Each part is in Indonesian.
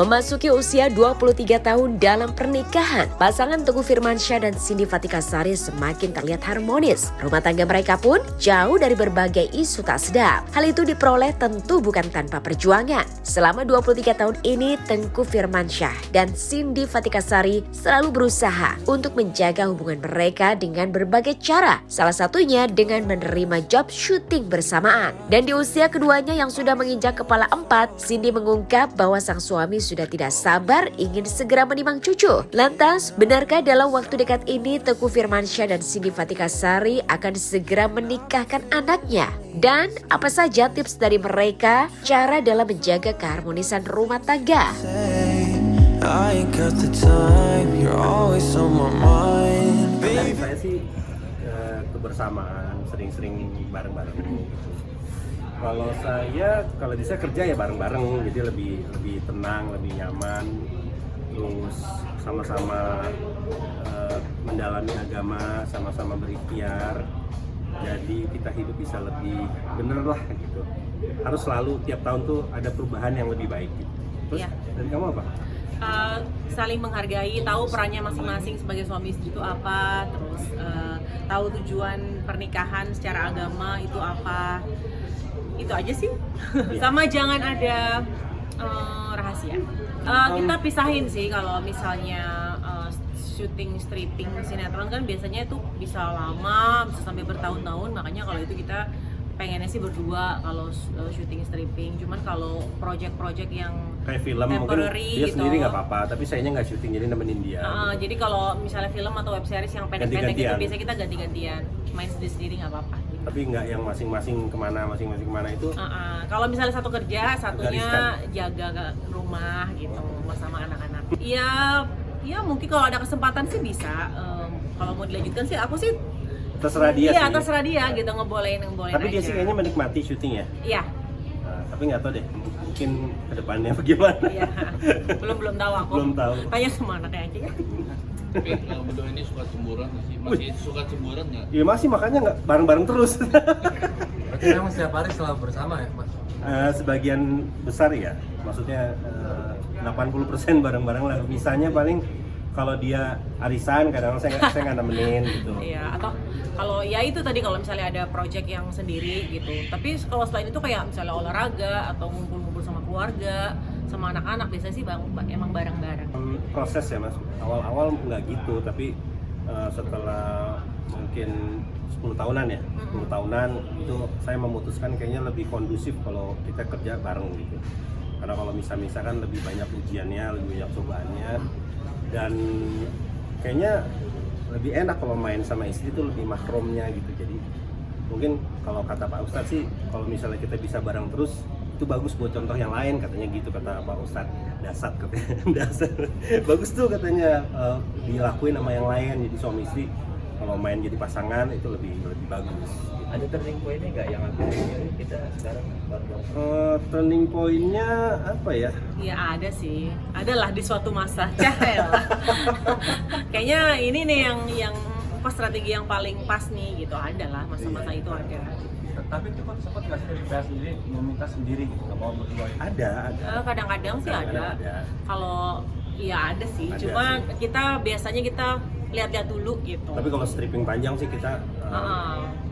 Memasuki usia 23 tahun dalam pernikahan, pasangan Teguh Firmansyah dan Cindy Fatikasari semakin terlihat harmonis. Rumah tangga mereka pun jauh dari berbagai isu tak sedap. Hal itu diperoleh tentu bukan tanpa perjuangan. Selama 23 tahun ini, Teguh Firmansyah dan Cindy Fatikasari selalu berusaha untuk menjaga hubungan mereka dengan berbagai cara. Salah satunya dengan menerima job syuting bersamaan. Dan di usia keduanya yang sudah menginjak kepala 4, Cindy mengungkap bahwa sang suami sudah tidak sabar ingin segera menimang cucu. Lantas, benarkah dalam waktu dekat ini Teguh Firmansyah dan Cindy Fatikasari akan segera menikahkan anaknya? Dan apa saja tips dari mereka cara dalam menjaga keharmonisan rumah tangga? Saya sih kebersamaan, sering-sering bareng-bareng. Kalau di saya kerja ya bareng-bareng, jadi lebih tenang, lebih nyaman, terus sama-sama mendalami agama, sama-sama berikhtiar, jadi kita hidup bisa lebih bener lah gitu. Harus selalu tiap tahun tuh ada perubahan yang lebih baik gitu. Terus dari kamu apa? Saling menghargai, tahu perannya masing-masing sebagai suami istri itu apa, terus tahu tujuan pernikahan secara agama itu apa. Itu aja sih. Sama jangan ada rahasia. Kita pisahin sih kalau misalnya syuting stripping sinetron kan biasanya itu bisa lama, bisa sampai bertahun-tahun. Makanya kalau itu kita pengennya sih berdua kalau syuting stripping. Cuman kalau project-project yang kayak film mungkin dia gitu, sendiri nggak apa-apa, tapi sayanya nggak syuting jadi nemenin dia. Gitu. Jadi kalau misalnya film atau web series yang pendek-pendek itu biasanya kita ganti-gantian, main sendiri-sendiri nggak apa-apa. Gitu. Tapi nggak yang masing-masing kemana itu. Kalau misalnya satu kerja, satunya jaga ke rumah gitu sama anak-anak. Ya mungkin kalau ada kesempatan sih bisa. Kalau mau dilanjutkan sih aku sih terserah dia sih. Iya, terserah dia gitu, ngebolehin Tapi aja. dia sih kayaknya menikmati syuting ya? Iya. Tapi nggak tahu deh, mungkin kedepannya bagaimana. Iya, belum tahu aku. Belum tahu. Tanya sama anaknya aja ya. Tapi kalau berdua ini suka cemburuan nggak sih? Masih suka cemburuan nggak? Iya masih, makanya nggak bareng-bareng terus. Berarti memang setiap hari selalu bersama ya, Mas? Sebagian besar ya, maksudnya 80% bareng-bareng lah. Misalnya paling kalau dia arisan kadang-kadang saya nggak nemenin gitu. Iya, atau kalau ya itu tadi kalau misalnya ada project yang sendiri gitu. Tapi kalau selain itu kayak misalnya olahraga atau ngumpul-ngumpul sama keluarga, sama anak-anak biasanya sih emang bareng-bareng. Proses ya Mas, awal-awal nggak gitu, tapi setelah mungkin 10 tahunan ya, 10 tahunan itu saya memutuskan kayaknya lebih kondusif kalau kita kerja bareng gitu. Karena kalau misal-misal kan lebih banyak ujiannya, lebih banyak cobaannya, dan kayaknya lebih enak kalau main sama istri itu lebih mahrumnya gitu. Jadi mungkin kalau kata Pak Ustadz sih, kalau misalnya kita bisa bareng terus itu bagus buat contoh yang lain, katanya gitu kata Pak Ustadz. Dasar katanya. Dasar bagus tuh katanya dilakuin sama yang lain, jadi suami istri kalau main jadi pasangan itu lebih bagus. Ada turning point-nya nggak yang akhirnya kita sekarang bareng? Turning point-nya apa ya? Iya ada sih, adalah di suatu masa. Cahaya. Kayaknya ini nih yang pas strategi yang paling pas nih gitu, adalah masa-masa itu ada. Tapi itu kan sempat nggak sih dari pihak sendiri meminta sendiri gitu, nggak mau berdua? Ada. Kadang-kadang sih ada. Kalau iya ada sih, cuma kita biasanya kita lihat-lihat dulu gitu. Tapi kalau stripping panjang sih kita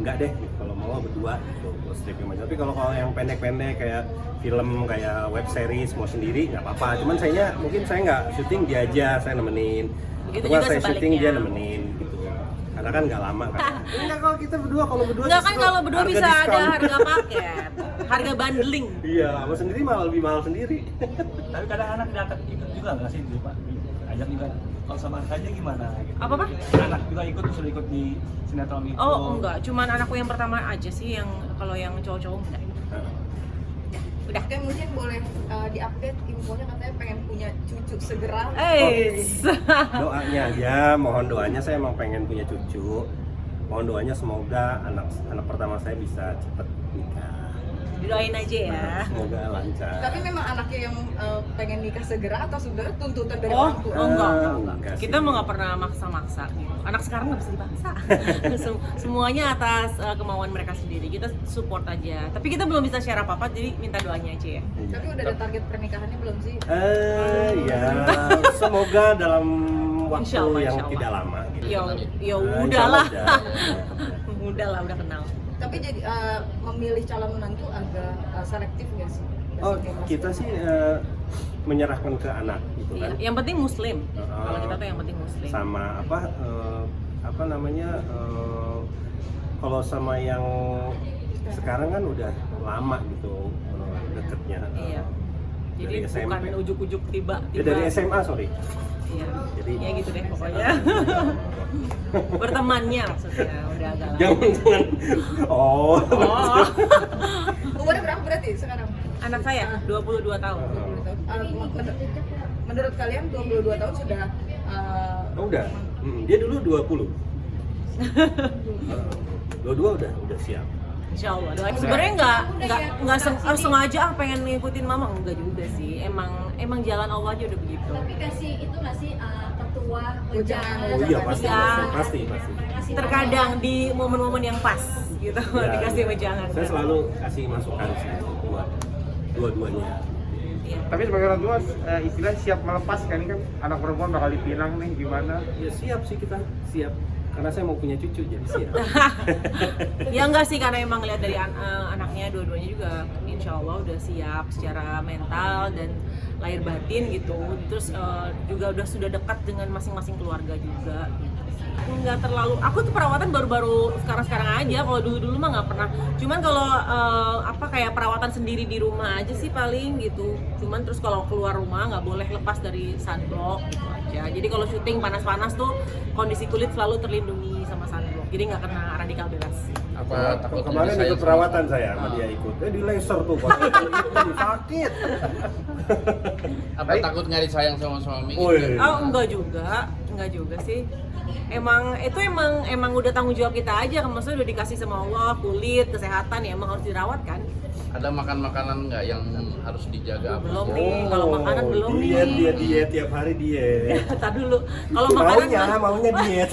enggak deh, kalau mau berdua gitu, kalau stripping panjang. Tapi kalau yang pendek-pendek kayak film, kayak web series mau sendiri nggak apa-apa. Cuman mungkin saya nggak syuting, dia aja saya nemenin. Begitu Atau juga saya sebaliknya. syuting dia nemenin gitu. Karena kan nggak lama kan. Enggak, kalau kita berdua Enggak kan, kalau berdua bisa diskon. ada harga paket, harga bundling. Iya, sama sendiri malah lebih mahal sendiri. Tapi kadang anak diangkat ikut juga nggak sih, Pak? Ajak juga. Kalau sama anaknya gimana? Gitu. Apa? Anak juga sudah ikut di sinetron itu. Oh enggak, cuman anakku yang pertama aja sih yang kalau yang cowok-cowok enggak. Udah. Kayak mungkin boleh diupdate infonya, katanya pengen punya cucu segera. Doanya aja, mohon doanya, saya emang pengen punya cucu. Mohon doanya semoga anak pertama saya bisa cepat nikah. Didoain aja ya. Semoga lancar. Tapi memang anaknya yang pengen nikah segera atau sebenarnya tuntutan dari Oh, orang tua? enggak. Enggak sih. Kita mah nggak pernah maksa-maksa gitu. Anak sekarang nggak bisa dipaksa. Semuanya atas kemauan mereka sendiri. Kita support aja. Tapi kita belum bisa share apa-apa, jadi minta doanya aja ya. Tapi udah ada target pernikahannya belum sih? Ya, semoga dalam waktu Insya Allah, yang insya Allah. tidak lama gitu. Ya Insya udahlah. Allah Udahlah, udah kenal. Tapi jadi memilih calon menantu agak selektif nggak sih? Oh, Kayak Mas kita Bro. sih menyerahkan ke anak gitu Iya, kan. yang penting muslim. Kalau kita tuh yang penting muslim. Sama apa namanya? Kalau sama yang sekarang kan udah lama gitu deketnya. Iya. Jadi Dari SMP. bukan ujuk-ujuk tiba. Ya, dari SMA, sorry. Iya. Jadi Ya gitu deh pokoknya. Bertemannya maksudnya udah agak lama. jangan. Oh. Oh, Umurnya berapa berarti sekarang? anak saya 22 tahun. 22 tahun. Menurut kalian 22 tahun sudah Oh, udah. Dia dulu 20. 22 udah siap. Insya Allah doain. Sebenarnya nggak sengaja pengen ngikutin mama, enggak juga sih. Emang jalan Allah aja udah begitu. Tapi kasih itu nggak sih petua Ujangan. ujangan? Oh iya, pasti. Kasih Terkadang di momen-momen yang pas gitu Ya, dikasih wejangan. Saya selalu kasih masukan sih buat dua-duanya. Iya. Tapi sebagai orang tua istilah siap melepas kan, ini kan anak perempuan bakal dipinang nih, gimana? Ya siap sih, kita siap. Karena saya mau punya cucu, jadi siap. Ya enggak sih, karena emang lihat dari anaknya dua-duanya juga insya Allah udah siap secara mental dan lahir batin gitu. Terus juga sudah dekat dengan masing-masing keluarga juga. Nggak terlalu, aku tuh perawatan baru-baru sekarang aja. Kalau dulu mah nggak pernah. Cuman kalau kayak perawatan sendiri di rumah aja sih paling gitu. Cuman terus kalau keluar rumah nggak boleh lepas dari sunblock gitu aja. Jadi kalau syuting panas-panas tuh kondisi kulit selalu terlindungi sama sunblock. Jadi nggak kena radikal bebas. Apa takut Kemarin nggak ikut disayang perawatan sama- saya sama dia ikut. Di laser tuh, Pak. Sakit. Apa takut nggak disayang sama suami? Oh, iya. Oh enggak juga sih. Emang udah tanggung jawab kita aja, maksudnya udah dikasih sama Allah kulit, kesehatan ya emang harus dirawat kan. Ada makan-makanan nggak yang harus dijaga? Apa? Belum nih, kalau makanan belum diet tiap hari diet. Tar dulu. Kalau makanan maunya diet.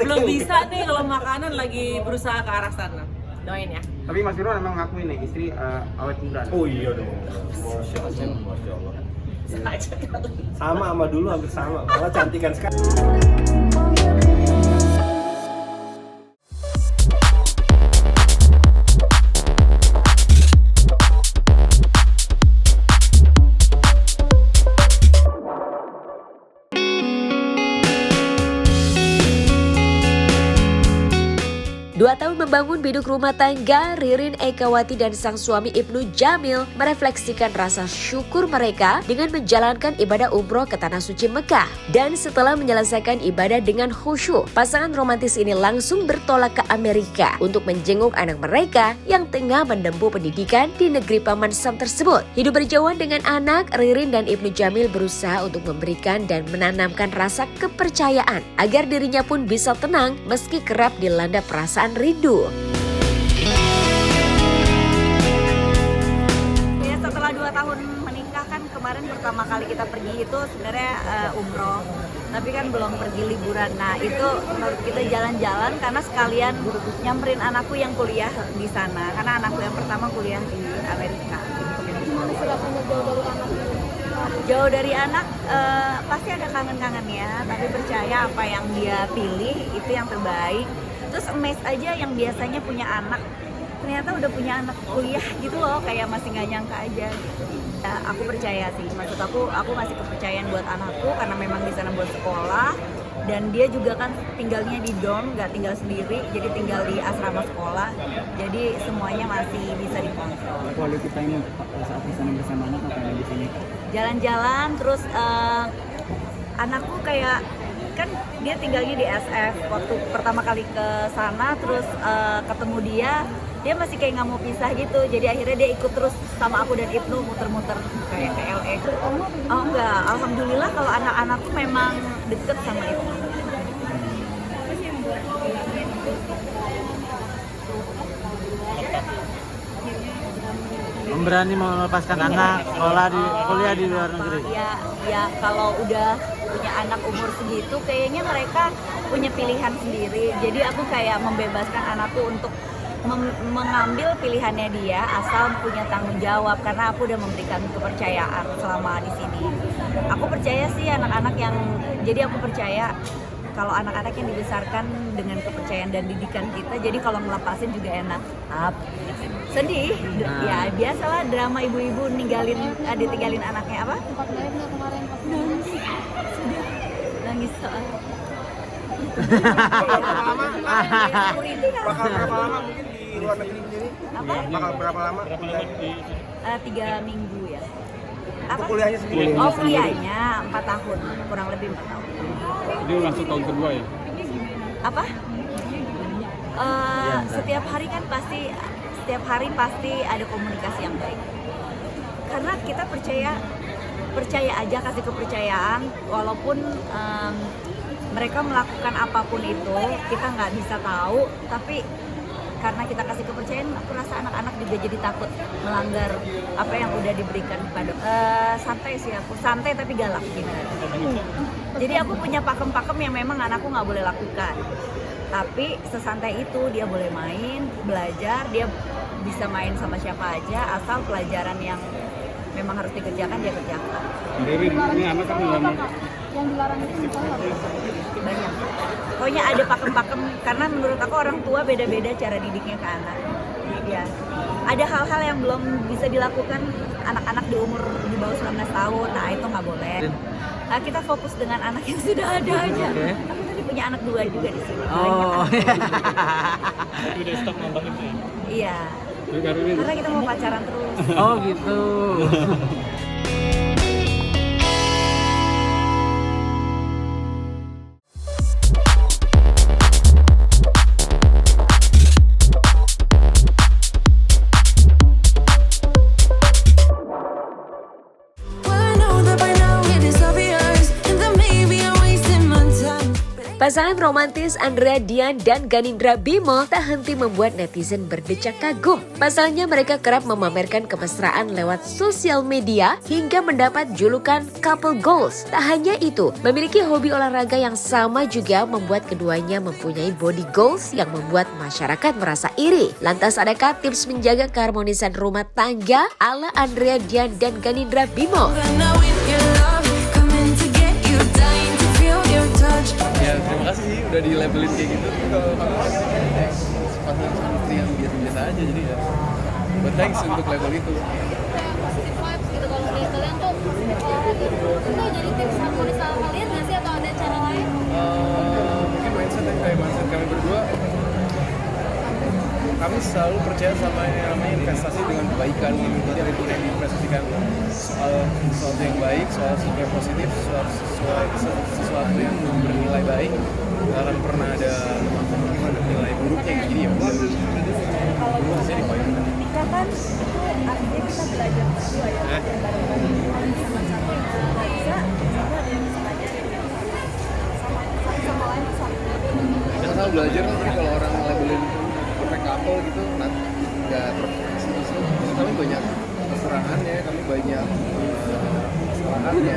belum bisa nih, kalau makanan lagi berusaha ke arah sana. Doain ya. Tapi Mas Firman emang ngakuin nih istri awet muda. Oh iya dong. Masya Allah. Sama dulu hampir sama. Malah cantikan sekali. Dua tahun membangun biduk rumah tangga, Ririn Ekawati dan sang suami Ibnu Jamil merefleksikan rasa syukur mereka dengan menjalankan ibadah umroh ke Tanah Suci Mekah. Dan setelah menyelesaikan ibadah dengan khusyuk, pasangan romantis ini langsung bertolak ke Amerika untuk menjenguk anak mereka yang tengah menempuh pendidikan di negeri Paman Sam tersebut. Hidup berjauhan dengan anak, Ririn dan Ibnu Jamil berusaha untuk memberikan dan menanamkan rasa kepercayaan agar dirinya pun bisa tenang meski kerap dilanda perasaan rindu. Ya, setelah 2 tahun menikah kan kemarin pertama kali kita pergi itu sebenarnya umroh, tapi kan belum pergi liburan. Nah itu menurut kita jalan-jalan karena sekalian nyamperin anakku yang kuliah di sana, karena anakku yang pertama kuliah di Amerika. Jauh dari anak pasti ada kangen-kangennya, tapi percaya apa yang dia pilih itu yang terbaik. Terus amazed aja yang biasanya punya anak ternyata udah punya anak kuliah gitu loh, kayak masih nggak nyangka aja gitu. Ya, aku percaya sih, maksud aku ngasih kepercayaan buat anakku karena memang di sana buat sekolah, dan dia juga kan tinggalnya di dorm, nggak tinggal sendiri, jadi tinggal di asrama sekolah, jadi semuanya masih bisa dikontrol. Quality time saat di sana bersama anak apa yang di sini? Jalan-jalan, terus anakku kayak kan dia tinggalnya di SF, waktu pertama kali ke sana terus ketemu dia masih kayak nggak mau pisah gitu, jadi akhirnya dia ikut terus sama aku dan Ibnu muter-muter kayak ke LA. Oh enggak, alhamdulillah kalau anak-anakku memang deket sama Ibnu. berani melepaskan anak kuliah di luar negeri? Ya kalau udah punya anak umur segitu kayaknya mereka punya pilihan sendiri. Jadi aku kayak membebaskan anakku untuk mengambil pilihannya dia asal punya tanggung jawab karena aku udah memberikan kepercayaan selama di sini. Aku percaya sih jadi aku percaya kalau anak-anak yang dibesarkan dengan kepercayaan dan didikan kita, jadi kalau ngelepasin juga enak. Sedih, ya biasalah drama ibu-ibu ditinggalin anaknya apa? Nangis soal. Bakal berapa lama mungkin di luar negeri sendiri? Apa? Bakal berapa lama? 3 minggu ya. Apa? Kuliahnya sendiri? Oh kuliahnya 4 tahun, kurang lebih 4 tahun. Dia masuk tahun kedua ya? Apa? Setiap hari pasti ada komunikasi yang baik. Karena kita percaya aja, kasih kepercayaan walaupun mereka melakukan apapun itu kita nggak bisa tahu, tapi karena kita kasih kepercayaan, aku rasa anak-anak juga jadi takut melanggar apa yang udah diberikan kepada. Santai sih aku, santai tapi galak gimana. Jadi aku punya pakem-pakem yang memang anakku nggak boleh lakukan. Tapi sesantai itu dia boleh main, belajar, dia bisa main sama siapa aja asal pelajaran yang memang harus dikerjakan dia kerjakan. Dari ini anak kan dalam Yang dilarang itu misalnya apa? Banyak. Pokoknya ada pakem-pakem karena menurut aku orang tua beda-beda cara didiknya ke anak. Ya. Ada hal-hal yang belum bisa dilakukan anak-anak di umur di bawah 19 tahun. Nah, itu nggak boleh. Nah, kita fokus dengan anak yang sudah ada aja. Aku tadi punya anak 2 juga di sini. Oh. Tapi udah stop nambah itu ya? Iya. Karena Karena kita mau pacaran terus. Oh gitu. Pasangan romantis Andrea Dian dan Ganindra Bimo tak henti membuat netizen berdecak kagum. Pasalnya mereka kerap memamerkan kemesraan lewat sosial media hingga mendapat julukan couple goals. Tak hanya itu, memiliki hobi olahraga yang sama juga membuat keduanya mempunyai body goals yang membuat masyarakat merasa iri. Lantas adakah tips menjaga keharmonisan rumah tangga ala Andrea Dian dan Ganindra Bimo? Ya terima kasih sih udah di labelin kayak gitu. Kalau pasangan suami istri yang biasa-biasa aja, jadi ya but thanks untuk label itu. Positive vibes gitu kalau dari kalian tuh itu jadi tips harmonis sama kalian nggak sih atau ada cara lain? Mungkin mindset kami berdua, kami selalu percaya sama yang namanya investasi dengan kebaikan gitu. Jadi apapun yang diinvestasikan soal sesuatu yang baik, soal sesuatu yang positif, sesuatu yang bernilai baik, nggak akan pernah ada nilai buruknya. Jadi ya udah, Kalau nikah kan itu artinya kita belajar berdua ya. Bareng-bareng sama-sama nggak bisa ada yang bisa ngajarin sama lain tuh sama. kita selalu belajar kan. Tapi kalau orang labelin perfect couple gitu, nggak perfect sih. Kami banyak kekurangannya, kami banyak kesalahannya.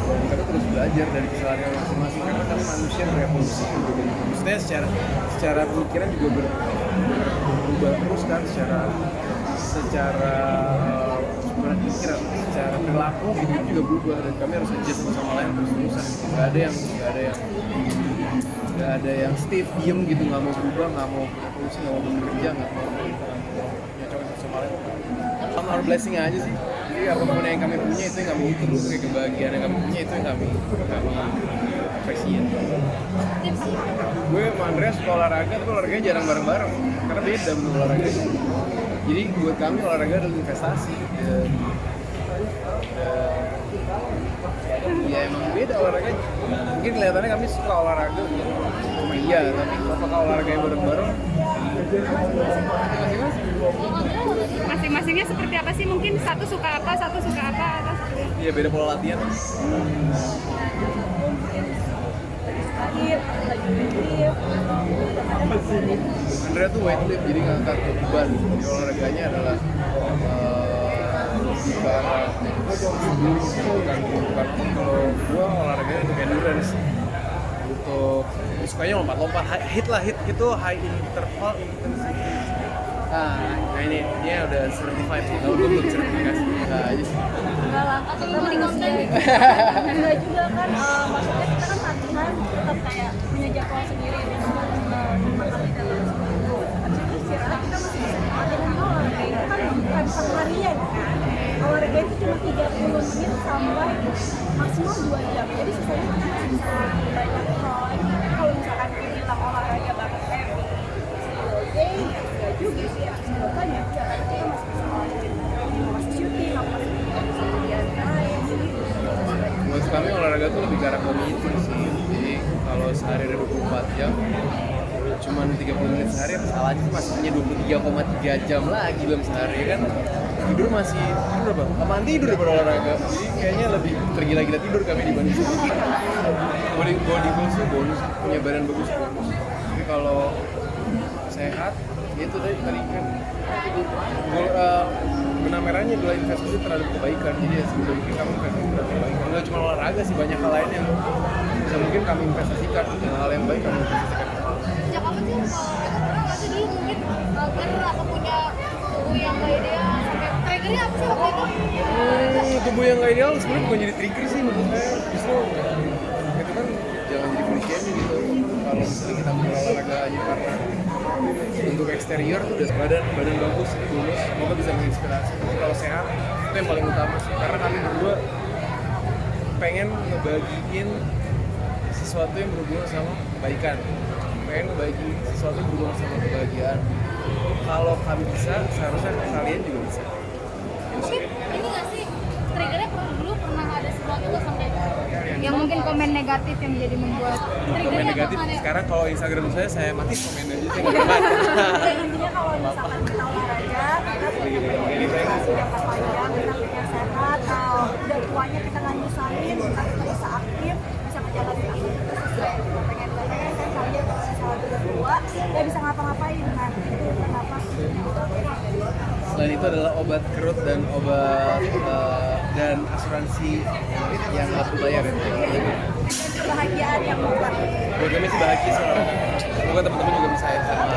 Kita terus belajar dari kesalahan masing-masing karena kami manusia berevolusi gitu. Maksudnya secara pemikiran juga berubah terus kan, secara pikiran, secara perilaku gitu juga berubah, dan kami harus adjust sama lain terus-terusan. Nggak ada yang stiff, diem gitu, nggak mau berubah, nggak mau berevolusi, nggak mau bekerja, nggak mau nyocokin sama lain. Our blessing aja sih. Jadi apapun yang kami punya itu yang kami terus, kayak kebahagiaan yang kami punya itu yang kami appreciate. Gue sama Andrea suka olahraga, tapi olahraganya jarang bareng-bareng karena beda menurut olahraga. Jadi buat kami olahraga adalah investasi. Ya emang beda olahraganya. Mungkin kelihatannya kami suka olahraga, cuma iya, tapi apakah olahraganya bareng-bareng? Masing-masingnya seperti apa sih? Mungkin satu suka apa, satu suka apa? Iya, beda pola latihan. lagi suka hit, lagi lift, kadang-kadang Andrea tuh weightlift, jadi ngangkat beban. Jadi olahraganya adalah bukan kalau gua olahraganya untuk endurance, untuk sukanya lompat-lompat, hit itu high interval intensity. Nah ini udah certified sih, kalau gue belum sertifikasi. Nah aja sih. enggak lah, Atau kita mau dikasih enggak juga kan, maksudnya kita kan latihan tetap kayak punya jadwal sendiri dan 5 kali dalam seminggu. Habis itu istirahat kita masih bisa latihan olahraga itu kan bukan seharian kan. Olahraga itu cuma 30 menit sampai maksimal 2 jam. Jadi sisanya kita masih bisa banyak hal lagi. Kalau misalkan bilang olahraga banget heavy, day, enggak juga sih ya. Banyak karena kita masih bisa olahraga, masih syuting, masih kemudian lain. Menurut kami olahraga tuh lebih ke arah community sih. Jadi kalau sehari ada 24 jam, cuman 30 menit sehari apa salahnya sih, masih punya 23,3 jam lagi dalam sehari kan. Tidur berapa? Lamaan tidur daripada olahraga. Jadi kayaknya lebih tergila-gila tidur kami dibanding body goals tuh bonus, punya badan bagus bonus. Tapi kalau sehat, itu tadi kan benang merahnya adalah investasi terhadap kebaikan. Jadi ya sebelum mungkin kamu investasi terhadap kebaikan. Nggak cuma olahraga sih, banyak hal lain yang bisa mungkin kami investasikan, hal yang baik kami investasikan. sejak kapan sih pernah nggak sih dulu mungkin mager atau punya tubuh yang nggak ideal sampai triggernya apa sih waktu itu? Tubuh yang nggak ideal sebenarnya bukan jadi trigger sih menurut saya, justru itu kan jangan jadi klise gitu. Kalau misalnya kita olahraga aja karena untuk eksterior tuh udah badan bagus, bonus, semoga bisa menginspirasi. Tapi kalau sehat itu yang paling utama sih, karena kami berdua pengen ngebagiin sesuatu yang berhubungan sama kebaikan, pengen ngebagi sesuatu yang berhubungan sama kebahagiaan. Kalau kami bisa, seharusnya kalian juga bisa. Mungkin ini nggak sih triggernya pernah ada sesuatu nggak sampai Yang mungkin komen negatif yang jadi membuat Komen negatif, sekarang kalau Instagram saya mati komen aja, saya nggak dapat. intinya kalau misalkan kita olahraga, kita punya durasi jangka panjang, kita pengen sehat, udah tuanya kita nggak nyusahin, kita bisa aktif, bisa menjalani aktivitas sesuai yang kita pengen. Karena kan kalian kalau misalnya udah tua, ya bisa ngapa-ngapain, nah itu kenapa. Selain itu adalah obat kerut dan obat dan asuransi yang aku bayar ya. Kebahagiaan yang membuat Buat kami sih bahagia sih olahraga. Semoga teman-teman juga bisa ya sama